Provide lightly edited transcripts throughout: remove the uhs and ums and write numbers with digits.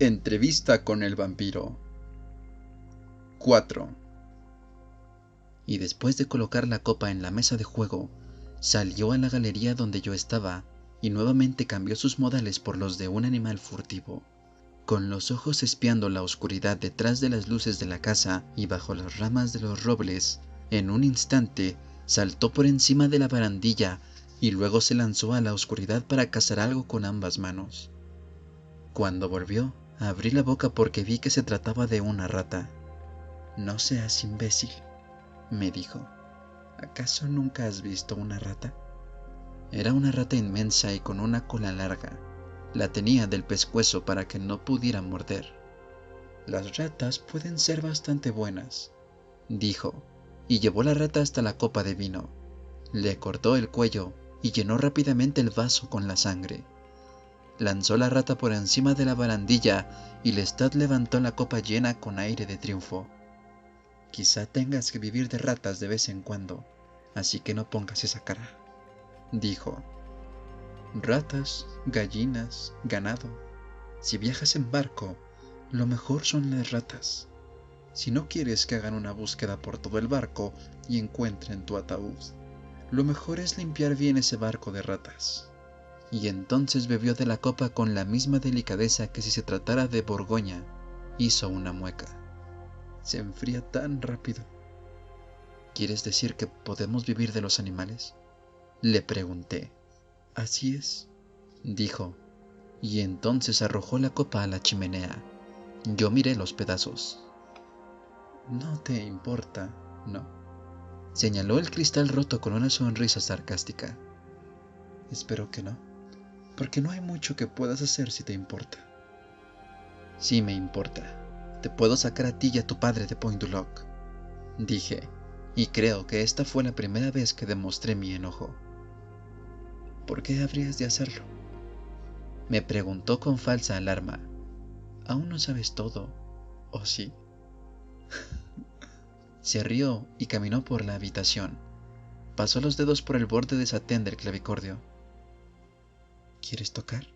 Entrevista con el vampiro. 4. Y después de colocar la copa en la mesa de juego, salió a la galería donde yo estaba y nuevamente cambió sus modales por los de un animal furtivo. Con los ojos espiando la oscuridad detrás de las luces de la casa y bajo las ramas de los robles, en un instante saltó por encima de la barandilla y luego se lanzó a la oscuridad para cazar algo con ambas manos. Cuando volvió, abrí la boca porque vi que se trataba de una rata. «No seas imbécil», me dijo. «¿Acaso nunca has visto una rata?» Era una rata inmensa y con una cola larga. La tenía del pescuezo para que no pudiera morder. «Las ratas pueden ser bastante buenas», dijo, y llevó la rata hasta la copa de vino. Le cortó el cuello y llenó rápidamente el vaso con la sangre. Lanzó la rata por encima de la barandilla y Lestat levantó la copa llena con aire de triunfo. «Quizá tengas que vivir de ratas de vez en cuando, así que no pongas esa cara», dijo. «Ratas, gallinas, ganado. Si viajas en barco, lo mejor son las ratas. Si no quieres que hagan una búsqueda por todo el barco y encuentren tu ataúd, lo mejor es limpiar bien ese barco de ratas». Y entonces bebió de la copa con la misma delicadeza que si se tratara de Borgoña. Hizo una mueca. «Se enfría tan rápido». «¿Quieres decir que podemos vivir de los animales?», le pregunté. «Así es», dijo, y entonces arrojó la copa a la chimenea. Yo miré los pedazos. «No te importa, ¿no?», señaló el cristal roto con una sonrisa sarcástica. «Espero que no, porque no hay mucho que puedas hacer si te importa». «Sí me importa. Te puedo sacar a ti y a tu padre de Point du Loc», dije, y creo que esta fue la primera vez que demostré mi enojo. «¿Por qué habrías de hacerlo?», me preguntó con falsa alarma. «Aún no sabes todo, ¿o sí?». Se rió y caminó por la habitación. Pasó los dedos por el borde de satén del clavicordio. «¿Quieres tocar?».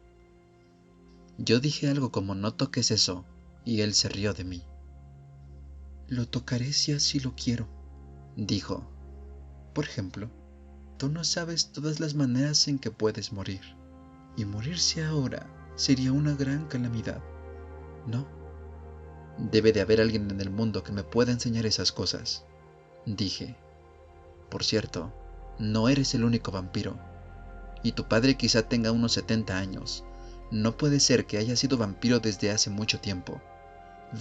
Yo dije algo como «no toques eso», y él se rió de mí. «Lo tocaré si así lo quiero», dijo. «Por ejemplo, tú no sabes todas las maneras en que puedes morir, y morirse ahora sería una gran calamidad, ¿no?». «Debe de haber alguien en el mundo que me pueda enseñar esas cosas», dije. «Por cierto, no eres el único vampiro, y tu padre quizá tenga unos 70 años. No puede ser que haya sido vampiro desde hace mucho tiempo,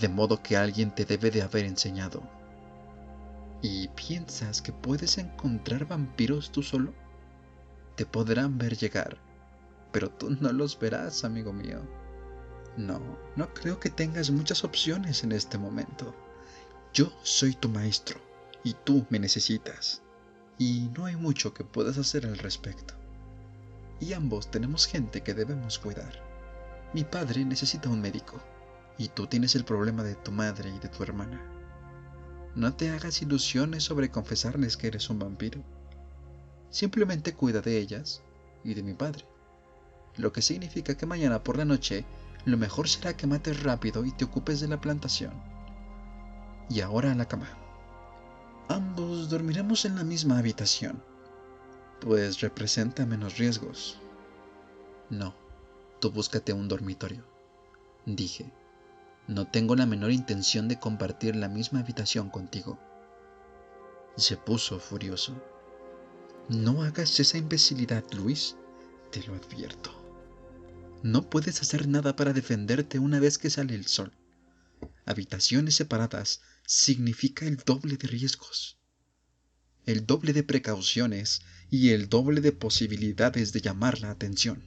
de modo que alguien te debe de haber enseñado». «¿Y piensas que puedes encontrar vampiros tú solo? Te podrán ver llegar, pero tú no los verás, amigo mío. No creo que tengas muchas opciones en este momento. Yo soy tu maestro, y tú me necesitas, y no hay mucho que puedas hacer al respecto. Y ambos tenemos gente que debemos cuidar. Mi padre necesita un médico, y tú tienes el problema de tu madre y de tu hermana. No te hagas ilusiones sobre confesarles que eres un vampiro. Simplemente cuida de ellas y de mi padre. Lo que significa que mañana por la noche lo mejor será que mates rápido y te ocupes de la plantación. Y ahora a la cama. Ambos dormiremos en la misma habitación, pues representa menos riesgos». «No, tú búscate un dormitorio», dije. «No tengo la menor intención de compartir la misma habitación contigo». Se puso furioso. «No hagas esa imbecilidad, Luis, te lo advierto. No puedes hacer nada para defenderte una vez que sale el sol. Habitaciones separadas significa el doble de riesgos, el doble de precauciones y el doble de posibilidades de llamar la atención».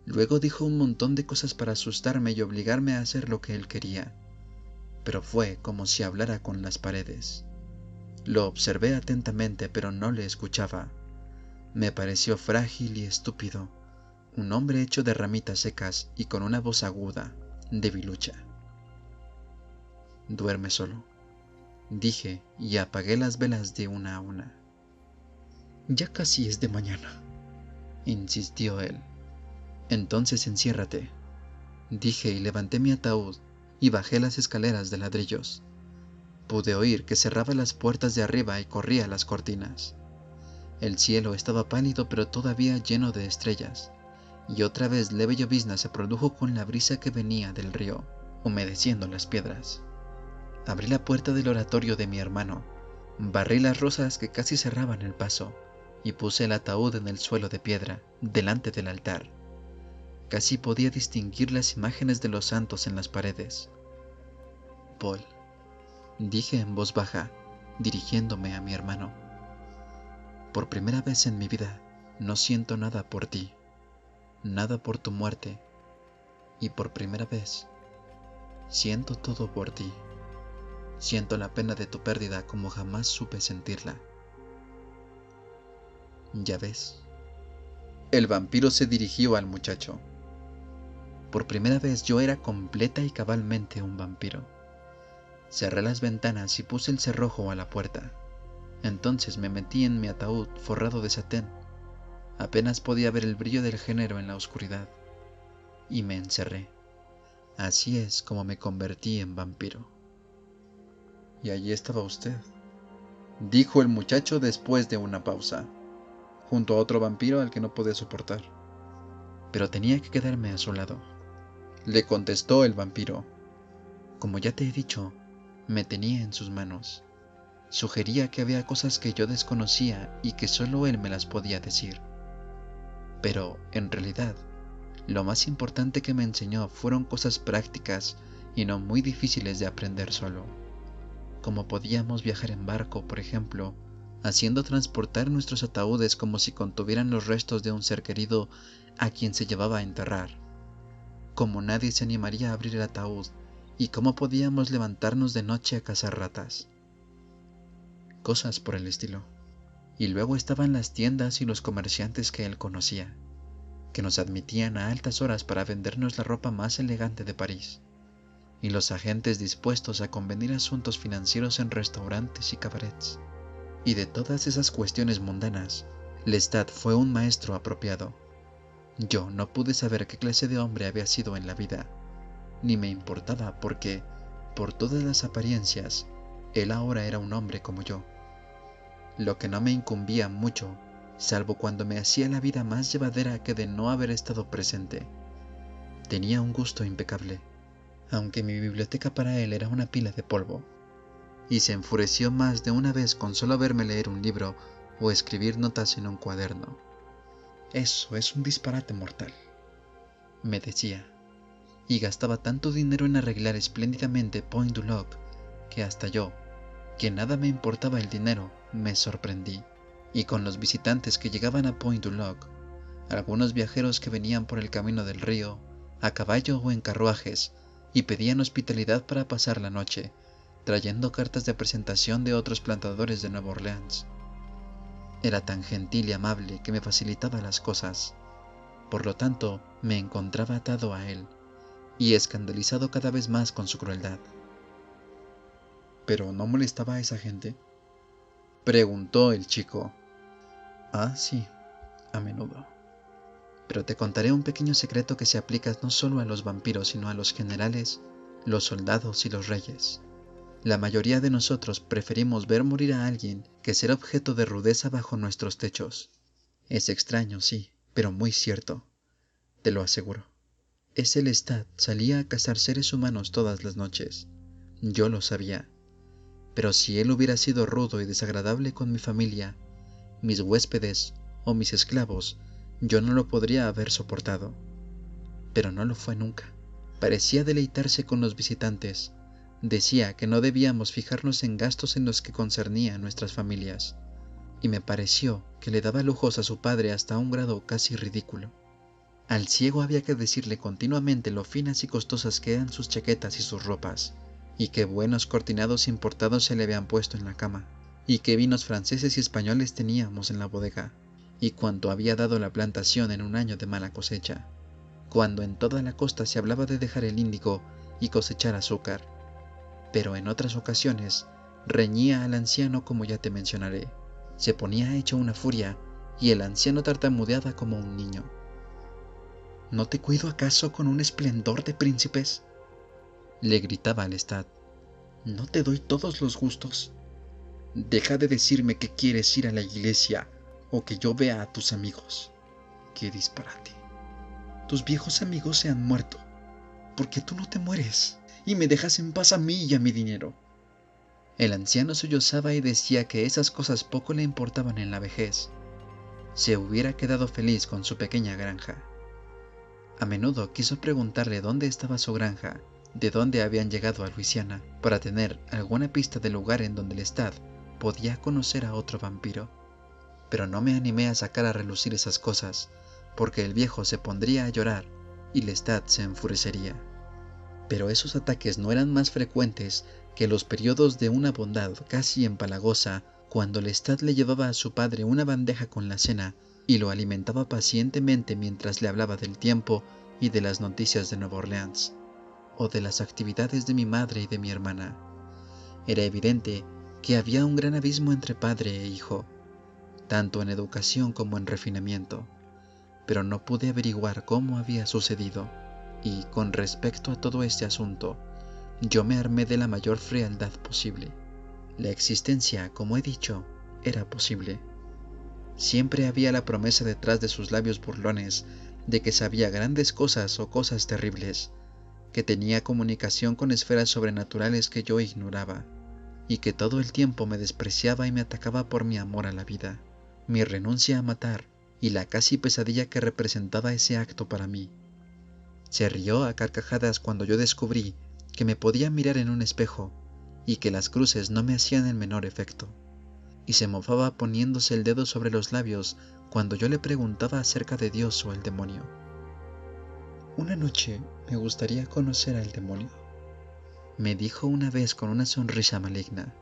Luego dijo un montón de cosas para asustarme y obligarme a hacer lo que él quería, pero fue como si hablara con las paredes. Lo observé atentamente, pero no le escuchaba. Me pareció frágil y estúpido, un hombre hecho de ramitas secas y con una voz aguda, debilucha. «Duerme solo», dije, y apagué las velas de una a una. «Ya casi es de mañana», insistió él. «Entonces enciérrate». dije y levanté mi ataúd y bajé las escaleras de ladrillos. Pude oír que cerraba las puertas de arriba y corría las cortinas. El cielo estaba pálido pero todavía lleno de estrellas, y otra vez leve llovizna se produjo con la brisa que venía del río, humedeciendo las piedras. Abrí la puerta del oratorio de mi hermano, barrí las rosas que casi cerraban el paso, y puse el ataúd en el suelo de piedra, delante del altar. Casi podía distinguir las imágenes de los santos en las paredes. Paul, dije en voz baja, dirigiéndome a mi hermano. Por primera vez en mi vida no siento nada por ti, nada por tu muerte, y por primera vez siento todo por ti. Siento la pena de tu pérdida como jamás supe sentirla. ¿Ya ves? El vampiro se dirigió al muchacho. Por primera vez yo era completa y cabalmente un vampiro. Cerré las ventanas y puse el cerrojo a la puerta. Entonces me metí en mi ataúd forrado de satén. Apenas podía ver el brillo del género en la oscuridad. Y me encerré. Así es como me convertí en vampiro. Y allí estaba usted, dijo el muchacho después de una pausa, junto a otro vampiro al que no podía soportar. Pero tenía que quedarme a su lado, le contestó el vampiro. Como ya te he dicho, me tenía en sus manos. Sugería que había cosas que yo desconocía y que solo él me las podía decir. Pero, en realidad, lo más importante que me enseñó fueron cosas prácticas y no muy difíciles de aprender solo. Como podíamos viajar en barco, por ejemplo, haciendo transportar nuestros ataúdes como si contuvieran los restos de un ser querido a quien se llevaba a enterrar. Como nadie se animaría a abrir el ataúd y cómo podíamos levantarnos de noche a cazar ratas. Cosas por el estilo. Y luego estaban las tiendas y los comerciantes que él conocía, que nos admitían a altas horas para vendernos la ropa más elegante de París, y los agentes dispuestos a convenir asuntos financieros en restaurantes y cabarets. Y de todas esas cuestiones mundanas, Lestat fue un maestro apropiado. Yo no pude saber qué clase de hombre había sido en la vida, ni me importaba porque, por todas las apariencias, él ahora era un hombre como yo. Lo que no me incumbía mucho, salvo cuando me hacía la vida más llevadera que de no haber estado presente. Tenía un gusto impecable, aunque mi biblioteca para él era una pila de polvo, y se enfureció más de una vez con solo verme leer un libro o escribir notas en un cuaderno. Eso es un disparate mortal, me decía, y gastaba tanto dinero en arreglar espléndidamente Point du Loc que hasta yo, que nada me importaba el dinero, me sorprendí. Y con los visitantes que llegaban a Point du Loc, algunos viajeros que venían por el camino del río, a caballo o en carruajes, y pedían hospitalidad para pasar la noche, trayendo cartas de presentación de otros plantadores de Nueva Orleans. Era tan gentil y amable que me facilitaba las cosas. Por lo tanto, me encontraba atado a él, y escandalizado cada vez más con su crueldad. ¿Pero no molestaba a esa gente?, preguntó el chico. Ah, sí, a menudo. Pero te contaré un pequeño secreto que se aplica no solo a los vampiros, sino a los generales, los soldados y los reyes. La mayoría de nosotros preferimos ver morir a alguien que ser objeto de rudeza bajo nuestros techos. Es extraño, sí, pero muy cierto. Te lo aseguro. Ese Lestat salía a cazar seres humanos todas las noches. Yo lo sabía. Pero si él hubiera sido rudo y desagradable con mi familia, mis huéspedes o mis esclavos, yo no lo podría haber soportado. Pero no lo fue nunca. Parecía deleitarse con los visitantes. Decía que no debíamos fijarnos en gastos en los que concernía a nuestras familias, y me pareció que le daba lujos a su padre hasta un grado casi ridículo. Al ciego había que decirle continuamente lo finas y costosas que eran sus chaquetas y sus ropas, y qué buenos cortinados importados se le habían puesto en la cama, y qué vinos franceses y españoles teníamos en la bodega, y cuánto había dado la plantación en un año de mala cosecha, cuando en toda la costa se hablaba de dejar el índigo y cosechar azúcar. Pero en otras ocasiones reñía al anciano, como ya te mencionaré. Se ponía hecho una furia y el anciano tartamudeaba como un niño. ¿No te cuido acaso con un esplendor de príncipes?», le gritaba a Lestat. «¿No te doy todos los gustos? Deja de decirme que quieres ir a la iglesia o que yo vea a tus amigos. ¡Qué disparate! Tus viejos amigos se han muerto, porque tú no te mueres y me dejas en paz a mí y a mi dinero». El anciano sollozaba y decía que esas cosas poco le importaban en la vejez. Se hubiera quedado feliz con su pequeña granja. A menudo quiso preguntarle dónde estaba su granja, de dónde habían llegado a Luisiana, para tener alguna pista del lugar en donde Lestat podía conocer a otro vampiro. Pero no me animé a sacar a relucir esas cosas, porque el viejo se pondría a llorar y Lestat se enfurecería. Pero esos ataques no eran más frecuentes que los periodos de una bondad casi empalagosa, cuando Lestat le llevaba a su padre una bandeja con la cena y lo alimentaba pacientemente mientras le hablaba del tiempo y de las noticias de Nueva Orleans, o de las actividades de mi madre y de mi hermana. Era evidente que había un gran abismo entre padre e hijo, tanto en educación como en refinamiento, pero no pude averiguar cómo había sucedido, y con respecto a todo este asunto, yo me armé de la mayor frialdad posible. La existencia, como he dicho, era posible. Siempre había la promesa detrás de sus labios burlones de que sabía grandes cosas o cosas terribles, que tenía comunicación con esferas sobrenaturales que yo ignoraba, y que todo el tiempo me despreciaba y me atacaba por mi amor a la vida, mi renuncia a matar y la casi pesadilla que representaba ese acto para mí. Se rió a carcajadas cuando yo descubrí que me podía mirar en un espejo y que las cruces no me hacían el menor efecto, y se mofaba poniéndose el dedo sobre los labios cuando yo le preguntaba acerca de Dios o el demonio. «Una noche me gustaría conocer al demonio», me dijo una vez con una sonrisa maligna.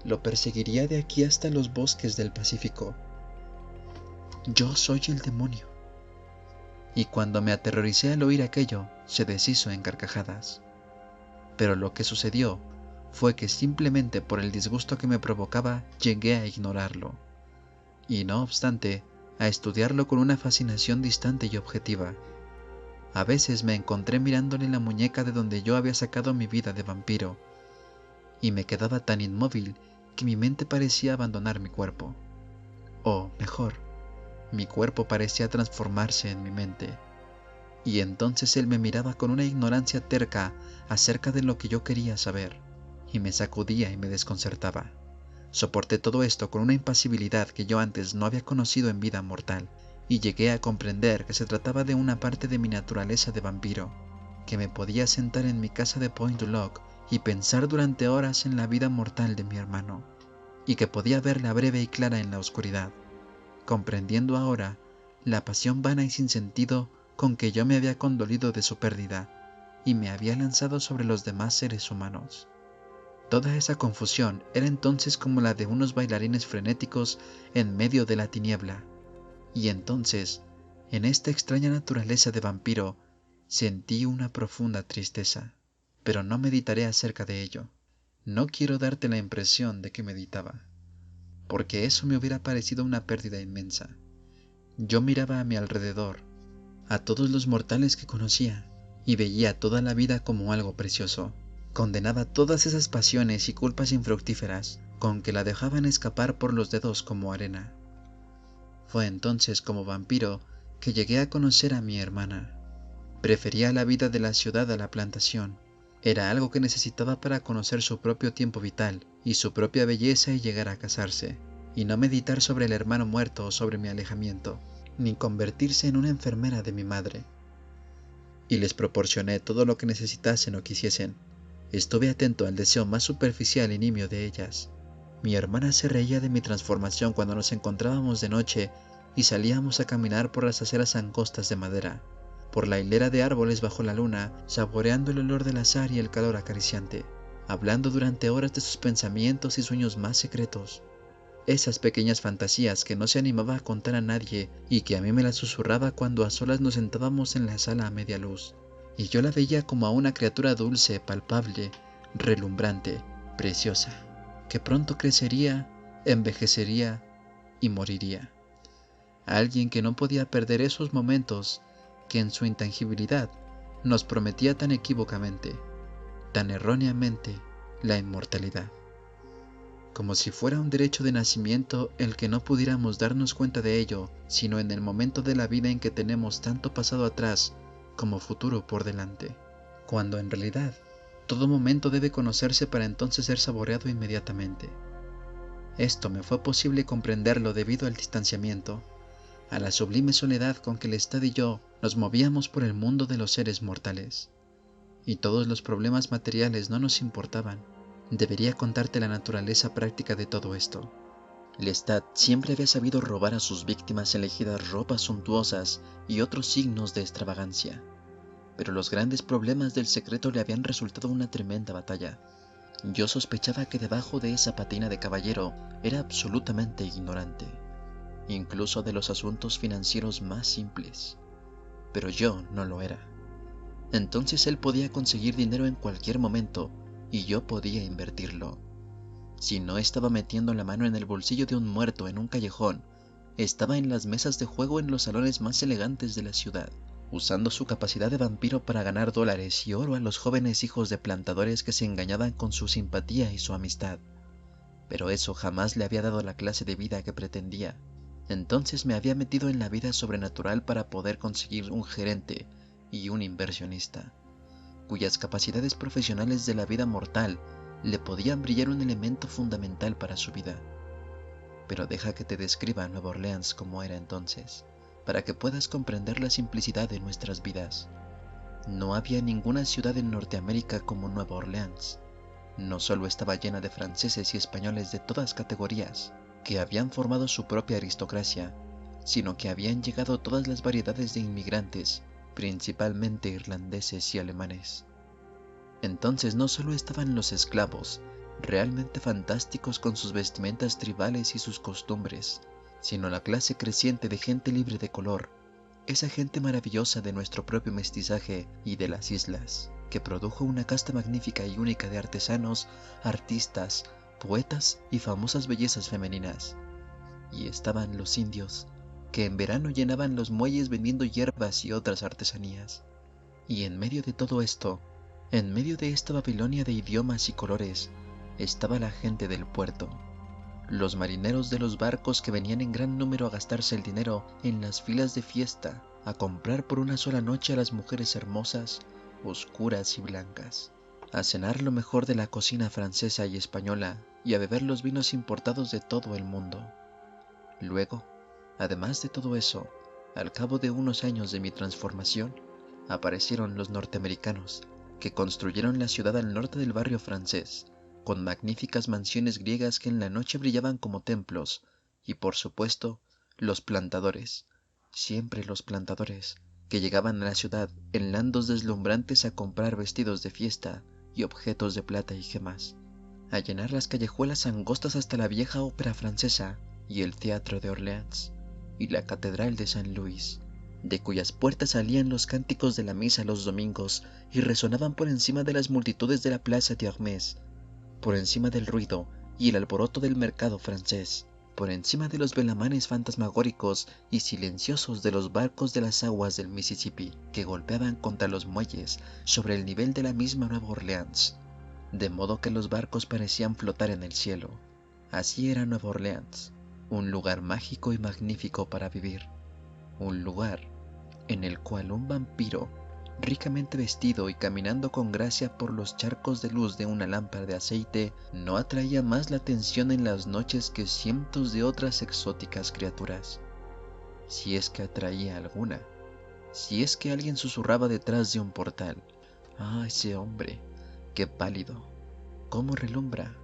«Lo perseguiría de aquí hasta los bosques del Pacífico. Yo soy el demonio». Y cuando me aterroricé al oír aquello, se deshizo en carcajadas. Pero lo que sucedió fue que simplemente por el disgusto que me provocaba llegué a ignorarlo, y no obstante, a estudiarlo con una fascinación distante y objetiva. A veces me encontré mirándole la muñeca de donde yo había sacado mi vida de vampiro, y me quedaba tan inmóvil que mi mente parecía abandonar mi cuerpo. O mejor, mi cuerpo parecía transformarse en mi mente. Y entonces él me miraba con una ignorancia terca acerca de lo que yo quería saber, y me sacudía y me desconcertaba. Soporté todo esto con una impasibilidad que yo antes no había conocido en vida mortal, y llegué a comprender que se trataba de una parte de mi naturaleza de vampiro, que me podía sentar en mi casa de Point du Lac y pensar durante horas en la vida mortal de mi hermano, y que podía verla breve y clara en la oscuridad, comprendiendo ahora la pasión vana y sin sentido con que yo me había condolido de su pérdida y me había lanzado sobre los demás seres humanos. Toda esa confusión era entonces como la de unos bailarines frenéticos en medio de la tiniebla, y entonces, en esta extraña naturaleza de vampiro, sentí una profunda tristeza, pero no meditaré acerca de ello. No quiero darte la impresión de que meditaba, porque eso me hubiera parecido una pérdida inmensa. Yo miraba a mi alrededor, a todos los mortales que conocía, y veía toda la vida como algo precioso. Condenaba todas esas pasiones y culpas infructíferas con que la dejaban escapar por los dedos como arena. Fue entonces como vampiro que llegué a conocer a mi hermana. Prefería la vida de la ciudad a la plantación. Era algo que necesitaba para conocer su propio tiempo vital y su propia belleza y llegar a casarse, y no meditar sobre el hermano muerto o sobre mi alejamiento, ni convertirse en una enfermera de mi madre. Y les proporcioné todo lo que necesitasen o quisiesen. Estuve atento al deseo más superficial y nimio de ellas. Mi hermana se reía de mi transformación cuando nos encontrábamos de noche y salíamos a caminar por las aceras angostas de madera, por la hilera de árboles bajo la luna, saboreando el olor del azahar y el calor acariciante, hablando durante horas de sus pensamientos y sueños más secretos. Esas pequeñas fantasías que no se animaba a contar a nadie y que a mí me las susurraba cuando a solas nos sentábamos en la sala a media luz, y yo la veía como a una criatura dulce, palpable, relumbrante, preciosa, que pronto crecería, envejecería y moriría. Alguien que no podía perder esos momentos que en su intangibilidad nos prometía tan equívocamente, tan erróneamente, la inmortalidad. Como si fuera un derecho de nacimiento el que no pudiéramos darnos cuenta de ello, sino en el momento de la vida en que tenemos tanto pasado atrás como futuro por delante, cuando en realidad todo momento debe conocerse para entonces ser saboreado inmediatamente. Esto me fue posible comprenderlo debido al distanciamiento, a la sublime soledad con que Lestat y yo nos movíamos por el mundo de los seres mortales. Y todos los problemas materiales no nos importaban. Debería contarte la naturaleza práctica de todo esto. Lestat siempre había sabido robar a sus víctimas elegidas ropas suntuosas y otros signos de extravagancia, pero los grandes problemas del secreto le habían resultado una tremenda batalla. Yo sospechaba que debajo de esa patina de caballero era absolutamente ignorante, incluso de los asuntos financieros más simples, pero yo no lo era. Entonces él podía conseguir dinero en cualquier momento y yo podía invertirlo. Si no estaba metiendo la mano en el bolsillo de un muerto en un callejón, estaba en las mesas de juego en los salones más elegantes de la ciudad, usando su capacidad de vampiro para ganar dólares y oro a los jóvenes hijos de plantadores que se engañaban con su simpatía y su amistad. Pero eso jamás le había dado la clase de vida que pretendía. Entonces me había metido en la vida sobrenatural para poder conseguir un gerente y un inversionista, cuyas capacidades profesionales de la vida mortal le podían brillar un elemento fundamental para su vida. Pero deja que te describa Nueva Orleans como era entonces, para que puedas comprender la simplicidad de nuestras vidas. No había ninguna ciudad en Norteamérica como Nueva Orleans. No solo estaba llena de franceses y españoles de todas categorías, que habían formado su propia aristocracia, sino que habían llegado todas las variedades de inmigrantes, principalmente irlandeses y alemanes. Entonces no solo estaban los esclavos, realmente fantásticos con sus vestimentas tribales y sus costumbres, sino la clase creciente de gente libre de color, esa gente maravillosa de nuestro propio mestizaje y de las islas, que produjo una casta magnífica y única de artesanos, artistas, poetas y famosas bellezas femeninas. Y estaban los indios, que en verano llenaban los muelles vendiendo hierbas y otras artesanías. Y en medio de todo esto, en medio de esta Babilonia de idiomas y colores, estaba la gente del puerto, los marineros de los barcos que venían en gran número a gastarse el dinero en las filas de fiesta, a comprar por una sola noche a las mujeres hermosas, oscuras y blancas, a cenar lo mejor de la cocina francesa y española y a beber los vinos importados de todo el mundo. Luego, además de todo eso, al cabo de unos años de mi transformación, aparecieron los norteamericanos, que construyeron la ciudad al norte del barrio francés, con magníficas mansiones griegas que en la noche brillaban como templos, y por supuesto, los plantadores, siempre los plantadores, que llegaban a la ciudad en landos deslumbrantes a comprar vestidos de fiesta y objetos de plata y gemas, a llenar las callejuelas angostas hasta la vieja ópera francesa y el teatro de Orleans, y la catedral de San Luis, de cuyas puertas salían los cánticos de la misa los domingos y resonaban por encima de las multitudes de la plaza de Armes, por encima del ruido y el alboroto del mercado francés, por encima de los velamanes fantasmagóricos y silenciosos de los barcos de las aguas del Mississippi que golpeaban contra los muelles sobre el nivel de la misma Nueva Orleans, de modo que los barcos parecían flotar en el cielo. Así era Nueva Orleans, un lugar mágico y magnífico para vivir, un lugar en el cual un vampiro, ricamente vestido y caminando con gracia por los charcos de luz de una lámpara de aceite, no atraía más la atención en las noches que cientos de otras exóticas criaturas. Si es que atraía alguna, si es que alguien susurraba detrás de un portal: «Ah, ese hombre, qué pálido, cómo relumbra,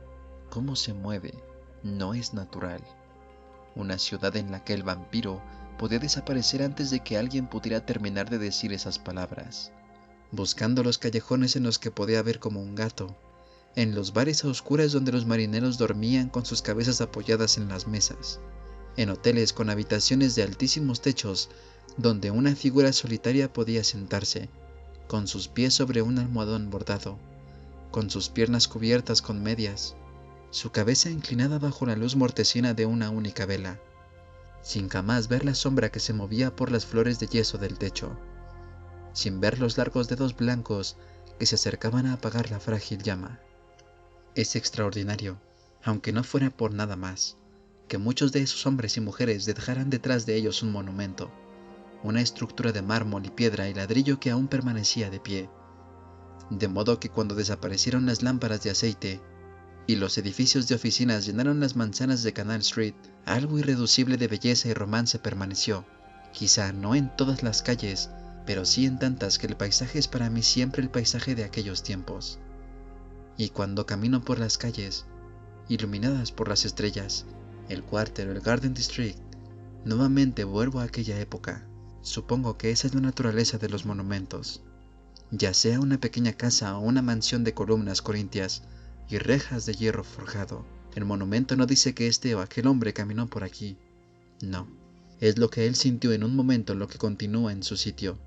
cómo se mueve, no es natural». Una ciudad en la que el vampiro podía desaparecer antes de que alguien pudiera terminar de decir esas palabras, buscando los callejones en los que podía ver como un gato, en los bares a oscuras donde los marineros dormían con sus cabezas apoyadas en las mesas, en hoteles con habitaciones de altísimos techos donde una figura solitaria podía sentarse, con sus pies sobre un almohadón bordado, con sus piernas cubiertas con medias, su cabeza inclinada bajo la luz mortecina de una única vela, sin jamás ver la sombra que se movía por las flores de yeso del techo. sin ver los largos dedos blancos que se acercaban a apagar la frágil llama. Es extraordinario, aunque no fuera por nada más, que muchos de esos hombres y mujeres dejaran detrás de ellos un monumento, una estructura de mármol y piedra y ladrillo que aún permanecía de pie, de modo que cuando desaparecieron las lámparas de aceite y los edificios de oficinas llenaron las manzanas de Canal Street, algo irreducible de belleza y romance permaneció, quizá no en todas las calles, pero sí en tantas que el paisaje es para mí siempre el paisaje de aquellos tiempos. Y cuando camino por las calles, iluminadas por las estrellas, el Quarter o el Garden District, nuevamente vuelvo a aquella época. Supongo que esa es la naturaleza de los monumentos. Ya sea una pequeña casa o una mansión de columnas corintias y rejas de hierro forjado, el monumento no dice que este o aquel hombre caminó por aquí. No, es lo que él sintió en un momento lo que continúa en su sitio.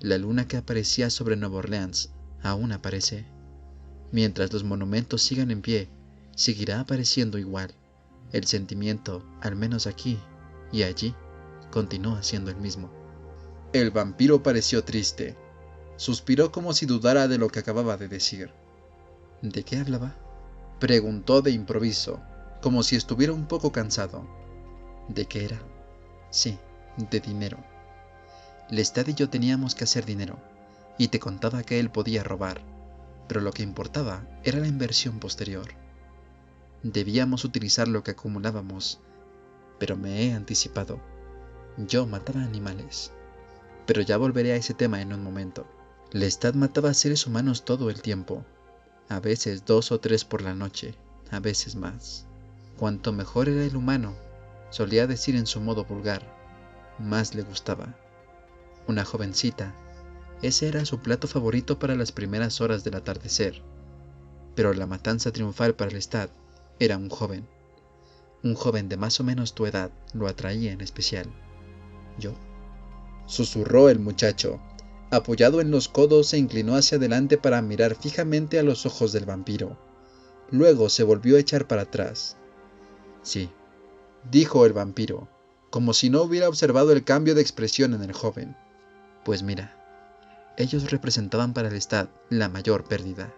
La luna que aparecía sobre Nueva Orleans aún aparece. Mientras los monumentos sigan en pie, seguirá apareciendo igual. El sentimiento, al menos aquí y allí, continúa siendo el mismo. El vampiro pareció triste. Suspiró como si dudara de lo que acababa de decir. ¿De qué hablaba? Preguntó de improviso, como si estuviera un poco cansado. ¿De qué era? Sí, de dinero. Lestat y yo teníamos que hacer dinero, y te contaba que él podía robar, pero lo que importaba era la inversión posterior. Debíamos utilizar lo que acumulábamos, pero me he anticipado. Yo mataba animales. Pero ya volveré a ese tema en un momento. Lestat mataba a seres humanos todo el tiempo, a veces 2 o 3 por la noche, a veces más. Cuanto mejor era el humano, solía decir en su modo vulgar, más le gustaba. Una jovencita, ese era su plato favorito para las primeras horas del atardecer, pero la matanza triunfal para Lestat era un joven. Un joven de más o menos tu edad lo atraía en especial. ¿Yo? Susurró el muchacho. Apoyado en los codos se inclinó hacia adelante para mirar fijamente a los ojos del vampiro. Luego se volvió a echar para atrás. Sí, dijo el vampiro, como si no hubiera observado el cambio de expresión en el joven. Pues mira, ellos representaban para Lestat la mayor pérdida,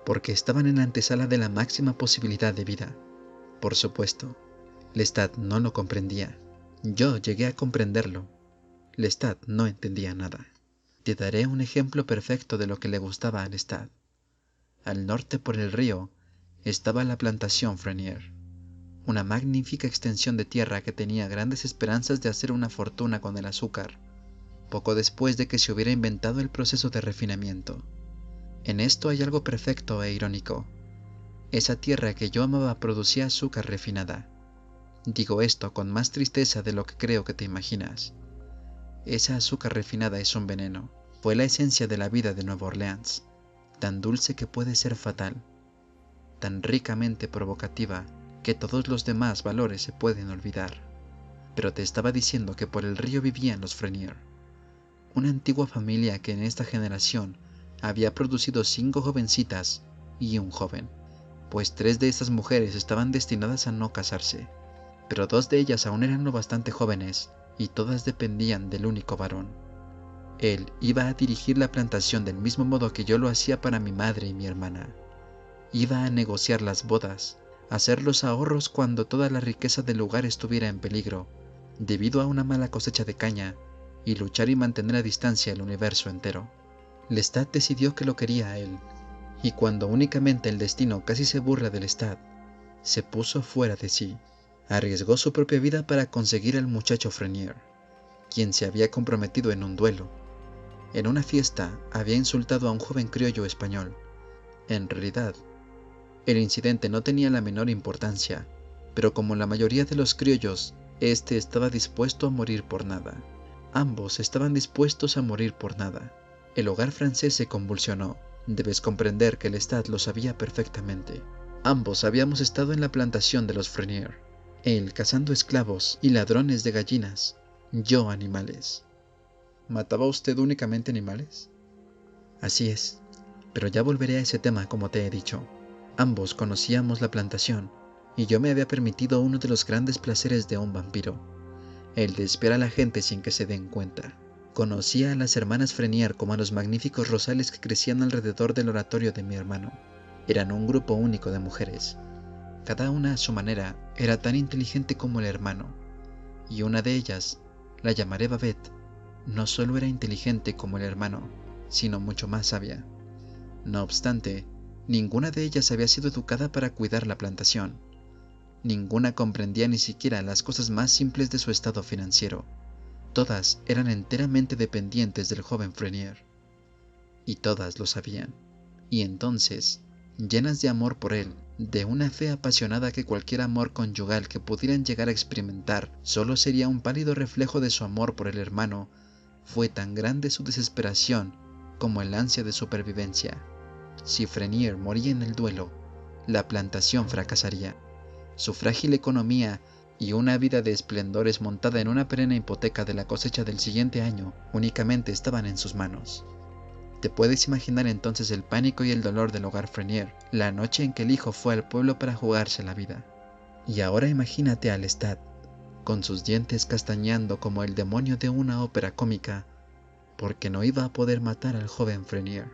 porque estaban en la antesala de la máxima posibilidad de vida. Por supuesto, Lestat no lo comprendía. Yo llegué a comprenderlo. Lestat no entendía nada. Te daré un ejemplo perfecto de lo que le gustaba a Lestat. Al norte por el río estaba la plantación Frenier, una magnífica extensión de tierra que tenía grandes esperanzas de hacer una fortuna con el azúcar, poco después de que se hubiera inventado el proceso de refinamiento. En esto hay algo perfecto e irónico. Esa tierra que yo amaba producía azúcar refinada. Digo esto con más tristeza de lo que creo que te imaginas. Esa azúcar refinada es un veneno. Fue la esencia de la vida de Nueva Orleans, tan dulce que puede ser fatal, tan ricamente provocativa que todos los demás valores se pueden olvidar. Pero te estaba diciendo que por el río vivían los Frenier, una antigua familia que en esta generación había producido 5 jovencitas y un joven, pues 3 de estas mujeres estaban destinadas a no casarse, pero 2 de ellas aún eran lo bastante jóvenes y todas dependían del único varón. Él iba a dirigir la plantación del mismo modo que yo lo hacía para mi madre y mi hermana. Iba a negociar las bodas, hacer los ahorros cuando toda la riqueza del lugar estuviera en peligro, debido a una mala cosecha de caña, y luchar y mantener a distancia el universo entero. Lestat decidió que lo quería a él, y cuando únicamente el destino casi se burla de Lestat, se puso fuera de sí. Arriesgó su propia vida para conseguir al muchacho Frenier, quien se había comprometido en un duelo. En una fiesta había insultado a un joven criollo español. En realidad, el incidente no tenía la menor importancia, pero como la mayoría de los criollos, este estaba dispuesto a morir por nada. Ambos estaban dispuestos a morir por nada. El hogar francés se convulsionó. Debes comprender que Lestat lo sabía perfectamente. Ambos habíamos estado en la plantación de los Frenier. Él cazando esclavos y ladrones de gallinas. Yo animales. ¿Mataba usted únicamente animales? Así es, pero ya volveré a ese tema como te he dicho. Ambos conocíamos la plantación, y yo me había permitido uno de los grandes placeres de un vampiro, el de espiar a la gente sin que se den cuenta. Conocía a las hermanas Frenier como a los magníficos rosales que crecían alrededor del oratorio de mi hermano. Eran un grupo único de mujeres. Cada una a su manera era tan inteligente como el hermano, y una de ellas, la llamaré Babette, no solo era inteligente como el hermano, sino mucho más sabia. No obstante, ninguna de ellas había sido educada para cuidar la plantación. Ninguna comprendía ni siquiera las cosas más simples de su estado financiero. Todas eran enteramente dependientes del joven Frenier. Y todas lo sabían. Y entonces, llenas de amor por él, de una fe apasionada que cualquier amor conyugal que pudieran llegar a experimentar solo sería un pálido reflejo de su amor por el hermano, fue tan grande su desesperación como el ansia de supervivencia. Si Frenier moría en el duelo, la plantación fracasaría. Su frágil economía y una vida de esplendores montada en una perenne hipoteca de la cosecha del siguiente año únicamente estaban en sus manos. Te puedes imaginar entonces el pánico y el dolor del hogar Frenier, la noche en que el hijo fue al pueblo para jugarse la vida. Y ahora imagínate a Lestat, con sus dientes castañando como el demonio de una ópera cómica, porque no iba a poder matar al joven Frenier.